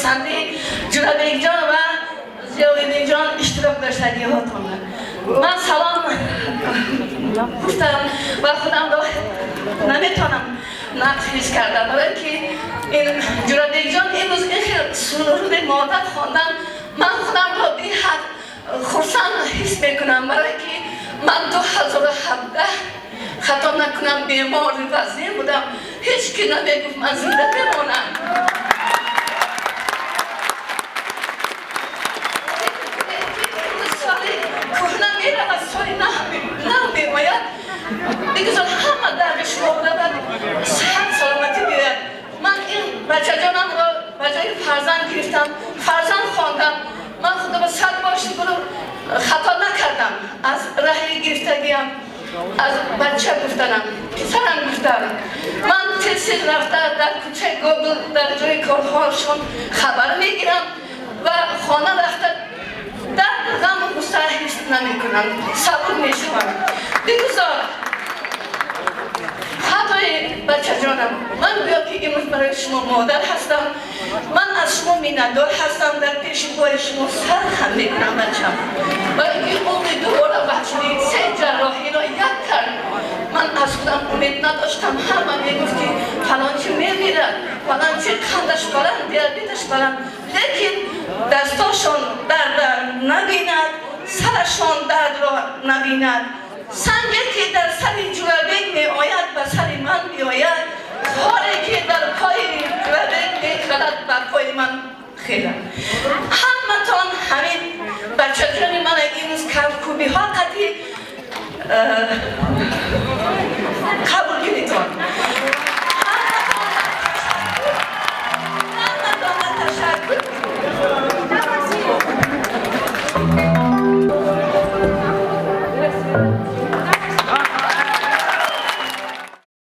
خورسندی جنابی جان و زیادی جان اشتراک داشتگی هاتون. من سلام گفتم و خودم را نمیتونم نقص کردم برای که این جنابی جان امروز این خیلی سرود مادر خواندن من خودم را به حد خورسند حس میکنم برای که من 2017 خطا نکنم بیمار وزیر بودم هیچ کی نمیگفت من زنده بمانم سالی کهنه میره و سالی نه میباید بگذار همه درش بوده و صحت سلامتی بیاید من این بچه جانم را بجای فرزند گرفتم فرزند خواندم من خدا به صد باشی برو خطا نکردم از راه گرفتگیم از بچه گفتنم پسرم گفتم من تحصیل رفته در کوچه گوگل در جای کارهاشون خبر میگیرم و خانه رفته در غم و غصه حس نمیکنم صبور میشوم بگذار خطای بچه جانم من بیا که امروز برای شما مادر هستم من از شما میندار هستم در پیش پای شما سر هم میکنم بچم برای که عمر دوباره بچگی سه جراحی را یک کرد من از خودم امید نداشتم همه میگفتی فلان چی میمیره فلان چی قندش بلند دیابتش بلند لیکن دستاشون درد نبیند سرشان درد را نبیند سنگی که در سر جورابین می آید به سر من می آید خاری که در پای جورابین می خلد بر پای من خیلد همتان همین بچه جان من این کوبی ها قدی قبول گیریتان همتان تشکر Thank you.